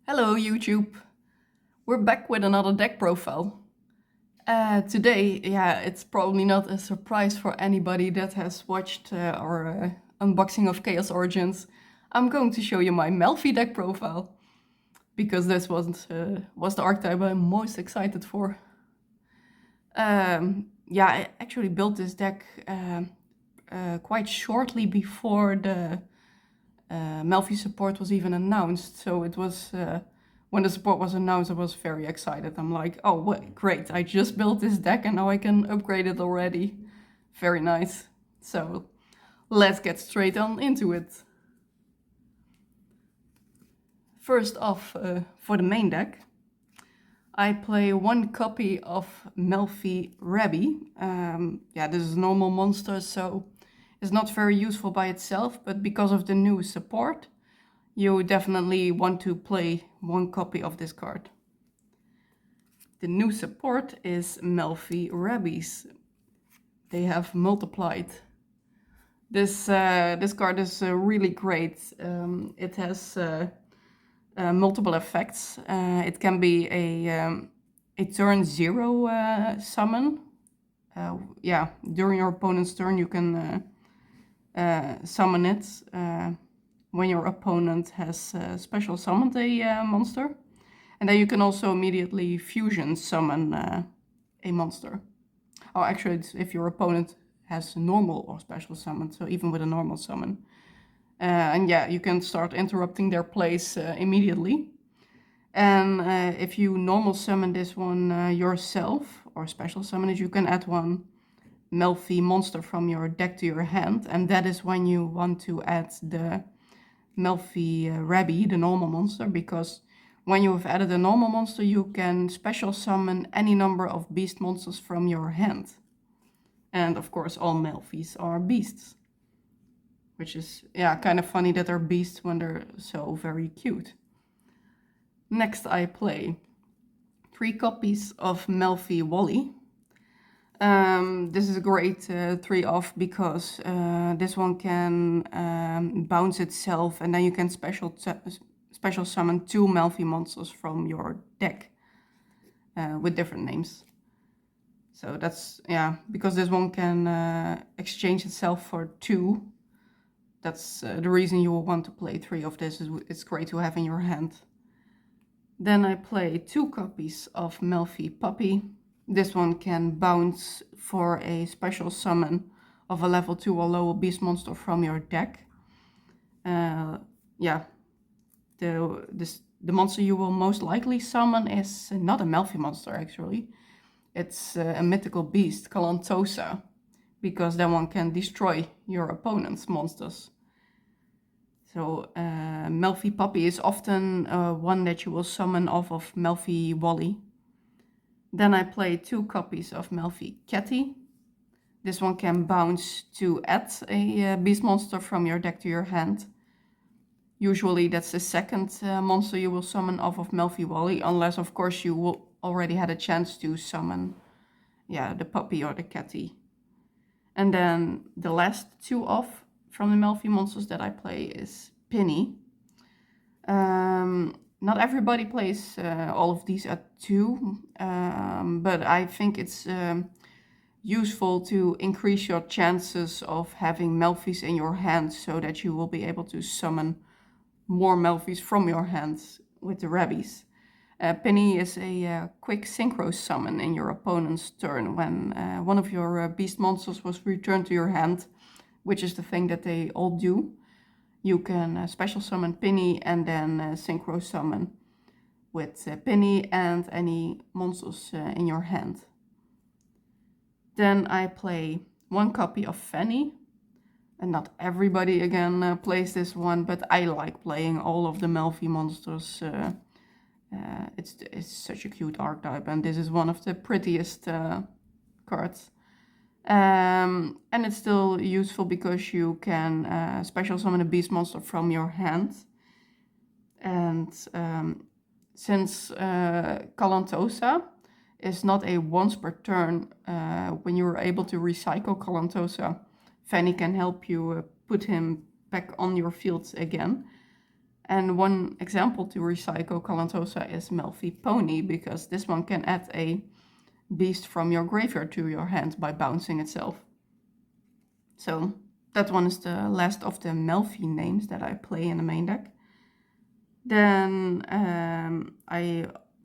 Hello YouTube! We're back with another deck profile. Today, it's probably not a surprise for anybody that has watched our unboxing of Chaos Origins. I'm going to show you my Melffy deck profile, because this was the archetype I'm most excited for. I actually built this deck quite shortly before the Melffy support was even announced, so it was when the support was announced I was very excited. I'm like, oh wait, great, I just built this deck and now I can upgrade it already. Very nice. So let's get straight on into it. First off, for the main deck, I play one copy of Melffy Rabby. This is a normal monster, so it's not very useful by itself, but because of the new support, you definitely want to play one copy of this card. The new support is Melffy Rabbies. They have multiplied. This card is really great. It has multiple effects. It can be a turn 0 summon. During your opponent's turn you can summon it when your opponent has special summoned a monster. And then you can also immediately fusion summon a monster. Oh, actually, it's if your opponent has normal or special summon, so even with a normal summon. You can start interrupting their plays immediately. And if you normal summon this one yourself, or special summon it, you can add one Melffy monster from your deck to your hand. And that is when you want to add the Melffy Rabby, the normal monster, because when you have added a normal monster, you can special summon any number of beast monsters from your hand. And of course, all Melffys are beasts. Which is, kind of funny that they're beasts when they're so very cute. Next, I play 3 copies of Melffy Wally. This is a great 3-off because this one can bounce itself, and then you can special summon 2 Melffy monsters from your deck with different names. So that's, because this one can exchange itself for 2. That's the reason you will want to play 3 of this. It's great to have in your hand. Then I play 2 copies of Melffy Puppy. This one can bounce for a special summon of a level 2 or lower beast monster from your deck. The monster you will most likely summon is not a Melffy monster, actually. It's a mythical beast, Calantosa, because then one can destroy your opponent's monsters. So Melffy Puppy is often one that you will summon off of Melffy Wally. Then I play 2 copies of Melffy Catty. This one can bounce to add a beast monster from your deck to your hand. Usually that's the second monster you will summon off of Melffy Wally, unless of course you will already had a chance to summon the puppy or the catty. And then the last 2 off from the Melffy monsters that I play is Penny. Not everybody plays all of these at 2, but I think it's useful to increase your chances of having Melffys in your hand so that you will be able to summon more Melffys from your hands with the Rabbies. Penny is a quick synchro summon in your opponent's turn when one of your beast monsters was returned to your hand, which is the thing that they all do. You can special summon Penny and then synchro summon with Penny and any monsters in your hand. Then I play 1 copy of Fanny. And not everybody again plays this one, but I like playing all of the Melffy monsters. It's such a cute archetype, and this is one of the prettiest cards. And it's still useful because you can special summon a beast monster from your hand. And since Calantosa is not a once per turn, when you're able to recycle Calantosa, Fanny can help you put him back on your field again. And one example to recycle Calantosa is Melffy Pony, because this one can add a beast from your graveyard to your hand by bouncing itself. So that one is the last of the Melffy names that I play in the main deck. Then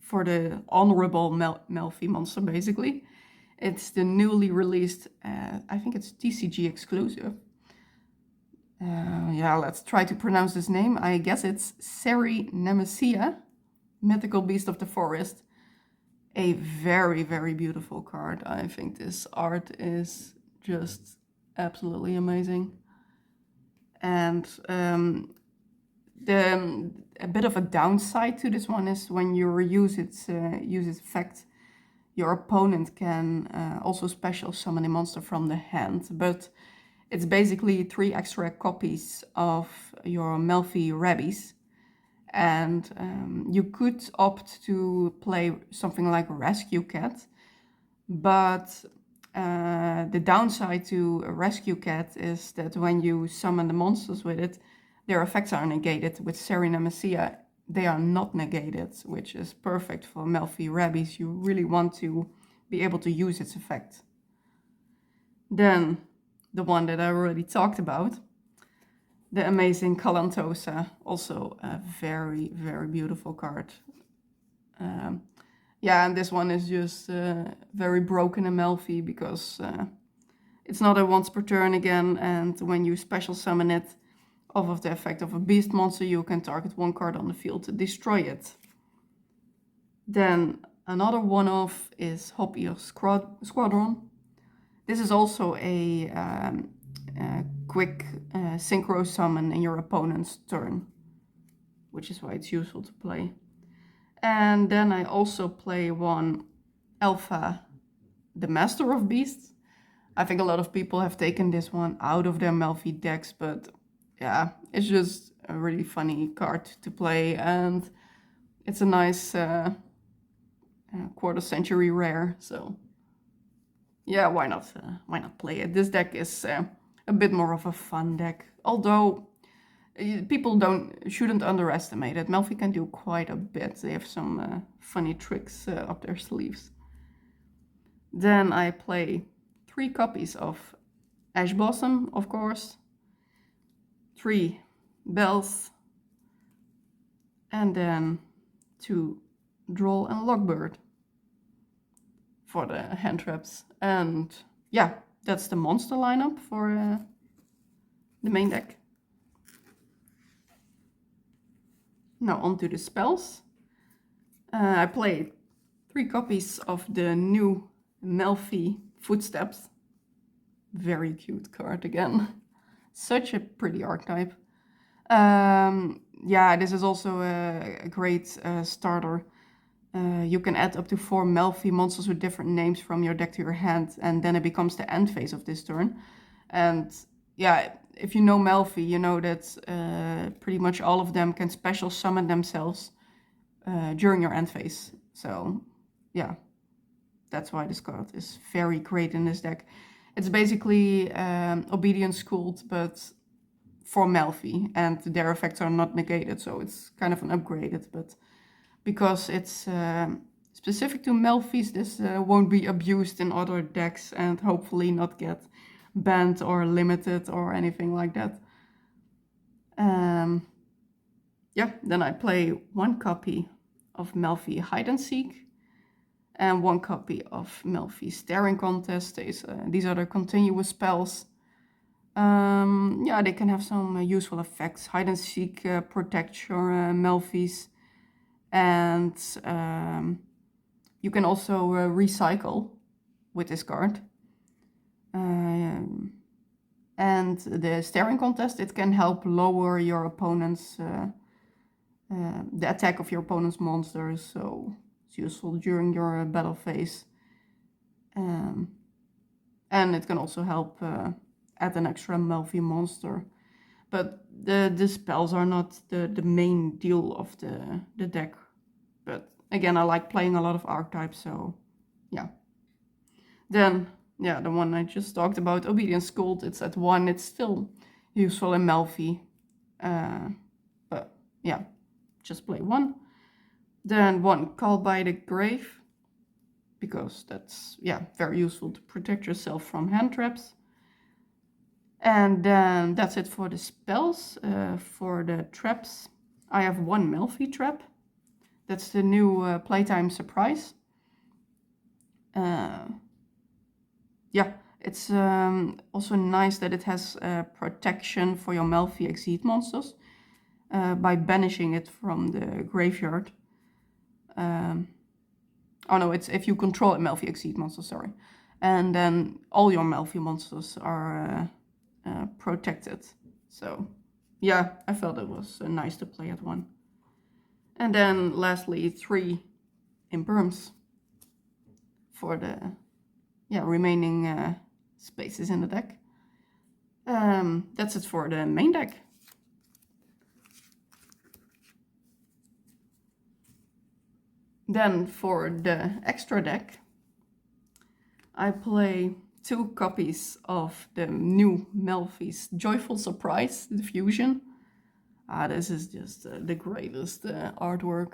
for the honorable Melffy monster, basically, it's the newly released, I think it's TCG exclusive. Yeah, let's try to pronounce this name. I guess it's Seri Nemesia, Mythical Beast of the Forest. A very, very beautiful card. I think this art is just absolutely amazing. And a bit of a downside to this one is when you use its effect, your opponent can also special summon a monster from the hand, but it's basically 3 extra copies of your Melffy Rabbies. And you could opt to play something like Rescue Cat, but the downside to a Rescue Cat is that when you summon the monsters with it, their effects are negated. With Seri Nemesia, they are not negated, which is perfect for Melffy Rabbies. You really want to be able to use its effect. Then the one that I already talked about, the amazing Calantosa, also a very, very beautiful card. Yeah, and this one is just very broken in Melffy because it's not a once per turn again, and when you special summon it off of the effect of a beast monster, you can target 1 card on the field to destroy it. Then another one-off is Hop-Ear Squadron. This is also a quick synchro summon in your opponent's turn, which is why it's useful to play. And then I also play one Alpha, the Master of Beasts. I think a lot of people have taken this one out of their Melffy decks, but yeah, it's just a really funny card to play, and it's a nice quarter century rare, so yeah, why not play it? This deck is a bit more of a fun deck, although people shouldn't underestimate it. Melffy can do quite a bit. They have some funny tricks up their sleeves. Then I play 3 copies of Ash Blossom, of course, 3 Bells, and then 2 Droll and Lockbird for the hand traps. And yeah, that's the monster lineup for the main deck. Now on to the spells. I played 3 copies of the new Melffy Footsteps. Very cute card again. Such a pretty archetype. Yeah, this is also a great starter. You can add up to 4 Melffy monsters with different names from your deck to your hand, and then it becomes the end phase of this turn. And yeah, if you know Melffy, you know that pretty much all of them can special summon themselves during your end phase. So yeah, that's why this card is very great in this deck. It's basically Obedience Schooled, but for Melffy, and their effects are not negated, so it's kind of an upgraded, but because it's specific to Melffys, this won't be abused in other decks and hopefully not get banned or limited or anything like that. Yeah, then I play 1 copy of Melffy Hide and Seek and 1 copy of Melffy Staring Contest. These are the continuous spells. Yeah, they can have some useful effects. Hide and Seek protect your Melffys, and you can also recycle with this card. And the Staring Contest, it can help lower your opponent's the attack of your opponent's monsters, so it's useful during your battle phase. And it can also help add an extra Melffy monster. But the spells are not the main deal of the deck. But again, I like playing a lot of archetypes, so yeah. Then, yeah, the one I just talked about, Obedience Schooled, it's at 1. It's still useful in Melffy. But yeah, just play one. Then one Call by the Grave, because that's, yeah, very useful to protect yourself from hand traps. And then that's it for the spells. For the traps, I have one Melffy trap. That's the new playtime surprise. Yeah, it's also nice that it has protection for your Melffy Exceed monsters by banishing it from the graveyard. Oh no, it's if you control a Melffy Exceed monster, sorry. And then all your Melffy monsters are protected. So yeah, I felt it was nice to play at one. And then lastly, 3 Imperms for the remaining spaces in the deck. That's it for the main deck. Then for the extra deck, I play 2 copies of the new Melffy's Joyful Surprise, the Fusion. This is just the greatest artwork.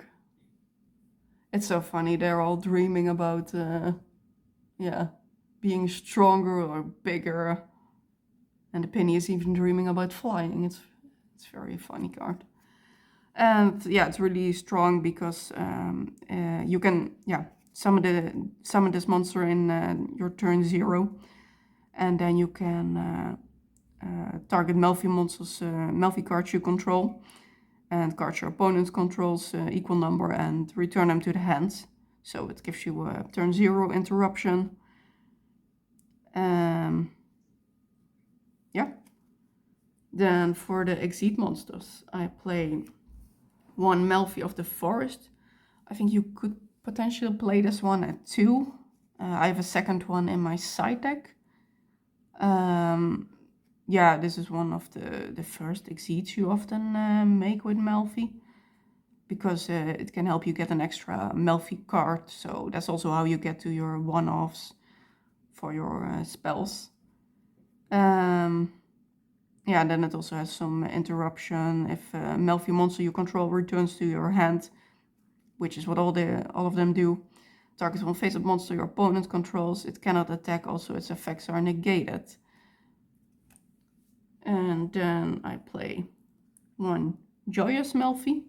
It's so funny, they're all dreaming about, being stronger or bigger. And the Penny is even dreaming about flying. It's very funny card. And yeah, it's really strong because you can summon this monster in your turn 0, and then you can target Melffy monsters, Melffy cards you control, and cards your opponent controls equal number, and return them to the hand. So it gives you a turn 0 interruption. Yeah. Then for the Exceed monsters, I play 1 Melffy of the Forest. I think you could potentially play this one at 2. I have a second one in my side deck. Yeah, this is one of the first Exceeds you often make with Melffy, because it can help you get an extra Melffy card. So that's also how you get to your one-offs for your spells. Yeah, then it also has some interruption if a Melffy monster you control returns to your hand, which is what all of them do. Target one face-up monster your opponent controls. It cannot attack. Also, its effects are negated. And then I play 1 Joyous Melffy.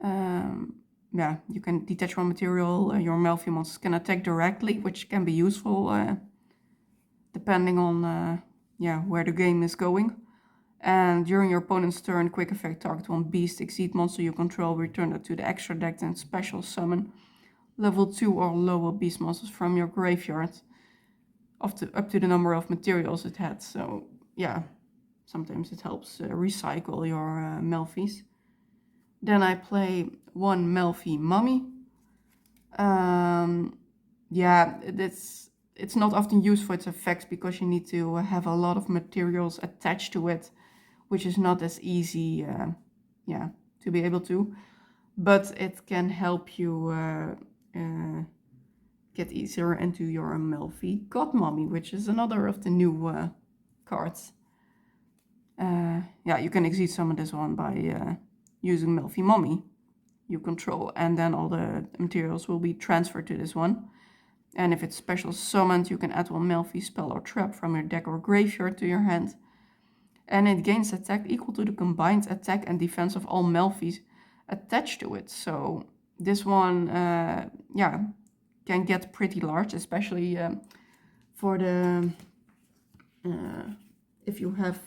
Yeah, you can detach one material. Your Melffy monsters can attack directly, which can be useful depending on where the game is going. And during your opponent's turn, quick effect, target 1 beast Exceed monster you control, return it to the extra deck, and special summon level 2 or lower beast monsters from your graveyard up to the number of materials it had. So yeah, sometimes it helps recycle your Melffys. Then I play 1 Melffy Mummy. Yeah, it's not often used for its effects because you need to have a lot of materials attached to it, which is not as easy to be able to. But it can help you get easier into your Melffy God Mummy, which is another of the new cards. Yeah, you can Exceed summon this one by using Melffy Mummy you control, and then all the materials will be transferred to this one. And if it's special summoned, you can add 1 Melffy spell or trap from your deck or graveyard to your hand. And it gains attack equal to the combined attack and defense of all Melffys attached to it. So this one, can get pretty large, especially for the if you have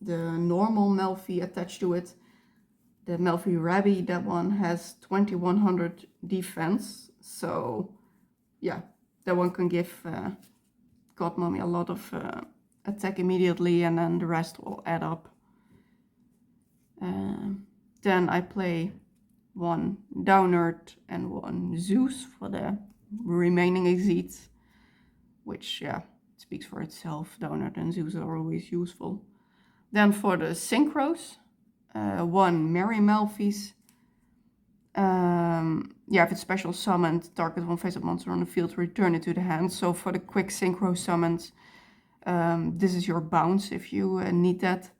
the normal Melffy attached to it. The Melffy Rabby, that one has 2100 defense. So yeah, that one can give God Mummy a lot of attack immediately, and then the rest will add up. Then I play 1 Downerd and 1 Zeus for the remaining Exceeds, which speaks for itself. Downerd and Zeus are always useful. Then for the Synchros, 1 Merry Melffys. If it's special summoned, target 1 face-up monster on the field, return it to the hand. So for the quick synchro summons, this is your bounce if you need that.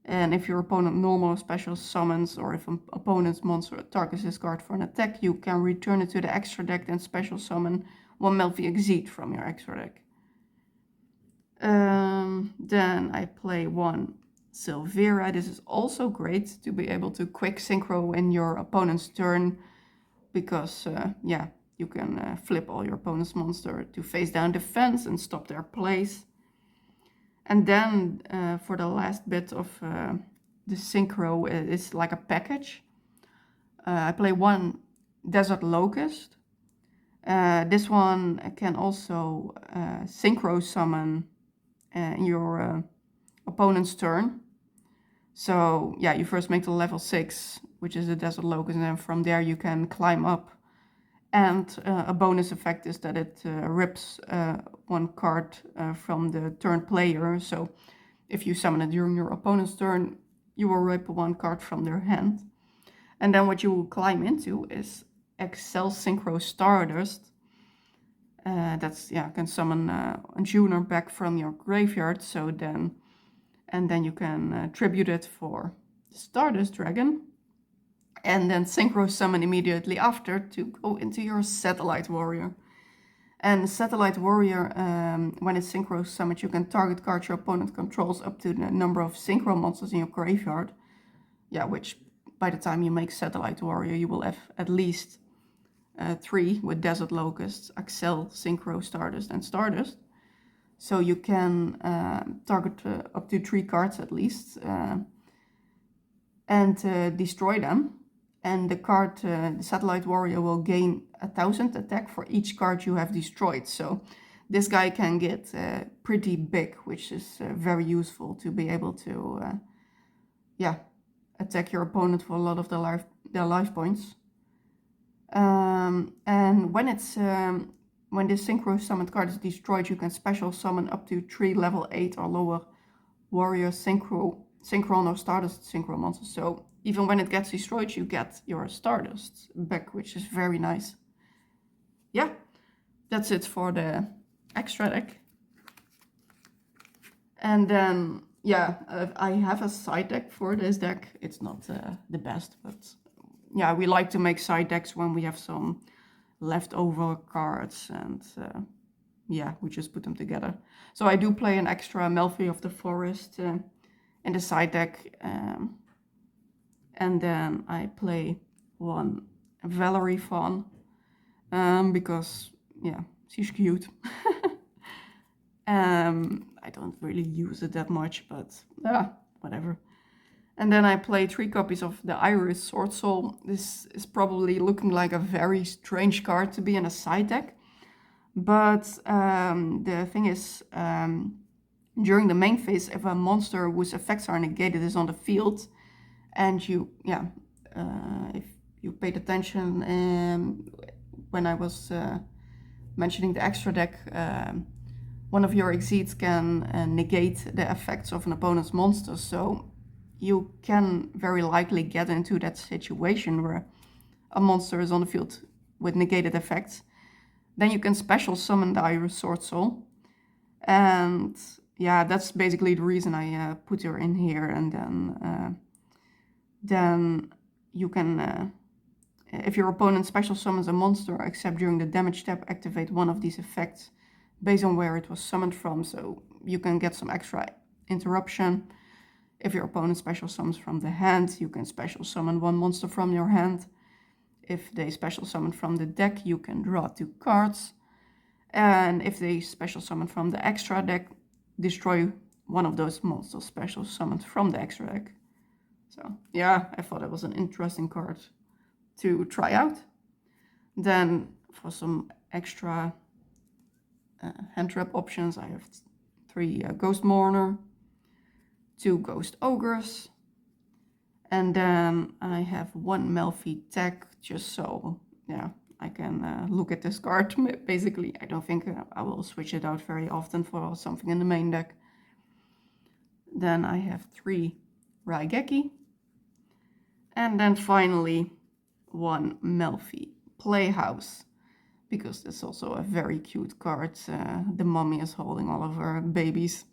And if your opponent normal or special summons, or if an opponent's monster targets this card for an attack, you can return it to the extra deck and special summon one Melffy Exceed from your extra deck. Then I play one Silvera. This is also great to be able to quick synchro in your opponent's turn, because yeah, you can flip all your opponent's monster to face down defense and stop their plays. And then for the last bit of the synchro, it's like a package. I play one Desert Locust. This one can also synchro summon in your opponent's turn. So yeah, you first make the level 6, which is the Desert Locust, and then from there you can climb up. And a bonus effect is that it rips one card from the turn player. So if you summon it during your opponent's turn, you will rip one card from their hand. And then what you will climb into is Excel Synchro Stardust. That's, yeah, can summon a tuner back from your graveyard. So then, and then you can tribute it for the Stardust Dragon. And then synchro summon immediately after to go into your Satellite Warrior. And Satellite Warrior, when it's synchro summoned, you can target cards your opponent controls up to the number of synchro monsters in your graveyard. Yeah, which by the time you make Satellite Warrior, you will have at least 3 with Desert Locust, Axel, Synchro, Stardust, and Stardust. So you can target up to 3 cards at least and destroy them. And the card, the Satellite Warrior, will gain 1000 attack for each card you have destroyed. So this guy can get pretty big, which is very useful to be able to, yeah, attack your opponent for a lot of their life points. And when it's when this synchro summoned card is destroyed, you can special summon up to 3 level 8 or lower warrior synchron or Stardust synchro monsters. So even when it gets destroyed, you get your Stardust back, which is very nice. Yeah, that's it for the extra deck. And then, yeah, I have a side deck for this deck. It's not the best, but yeah, we like to make side decks when we have some leftover cards, and yeah, we just put them together. So I do play an extra Melffy of the Forest in the side deck. And then I play one Valerie Fawn because, yeah, she's cute. I don't really use it that much, but whatever. And then I play 3 copies of the Iris Sword Soul. This is probably looking like a very strange card to be in a side deck. But the thing is, during the main phase, if a monster whose effects are negated is on the field, and you, if you paid attention when I was mentioning the extra deck, one of your exceeds can negate the effects of an opponent's monster. So you can very likely get into that situation where a monster is on the field with negated effects. Then you can special summon the Iris Sword Soul. And yeah, that's basically the reason I put her in here. And then you can, if your opponent special summons a monster, except during the damage step, activate one of these effects based on where it was summoned from. So you can get some extra interruption. If your opponent special summons from the hand, you can special summon one monster from your hand. If they special summon from the deck, you can draw 2 cards. And if they special summon from the extra deck, destroy one of those monsters special summoned from the extra deck. So yeah, I thought it was an interesting card to try out. Then for some extra hand trap options, I have 3 Ghost Mourner, 2 Ghost Ogres, and then I have 1 Melffy tag, just so, yeah, I can look at this card, basically. I don't think I will switch it out very often for something in the main deck. Then I have 3 Raigeki, and then finally 1 Melffy Playhouse, because that's also a very cute card. The mommy is holding all of her babies.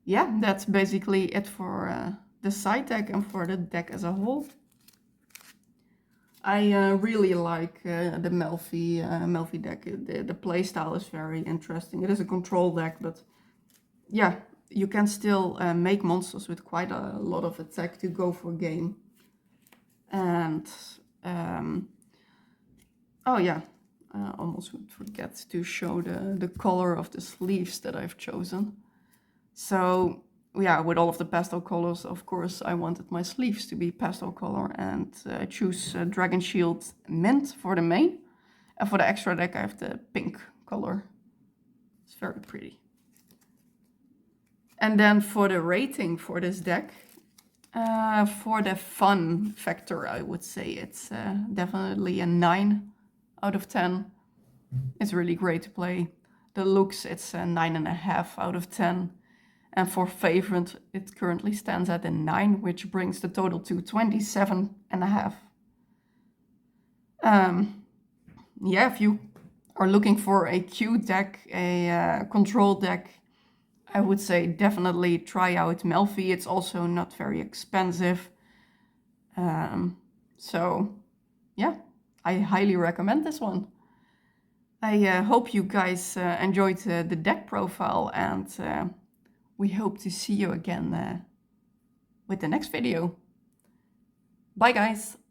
yeah, that's basically it for the side deck and for the deck as a whole. I really like the Melffy deck. The playstyle is very interesting. It is a control deck, but yeah, you can still make monsters with quite a lot of attack to go for game. And oh yeah, almost would forget to show the color of the sleeves that I've chosen. So yeah, with all of the pastel colors, of course, I wanted my sleeves to be pastel color, and I choose Dragon Shield Mint for the main. And for the extra deck, I have the pink color. It's very pretty. And then for the rating for this deck, for the fun factor, I would say it's definitely a 9 out of 10. It's really great to play. The looks, it's a 9.5 out of 10. And for favorite, it currently stands at a 9, which brings the total to 27.5. Yeah, if you are looking for a cute deck, a control deck, I would say definitely try out Melffy. It's also not very expensive. So yeah, I highly recommend this one. I hope you guys enjoyed the deck profile, and we hope to see you again with the next video. Bye guys!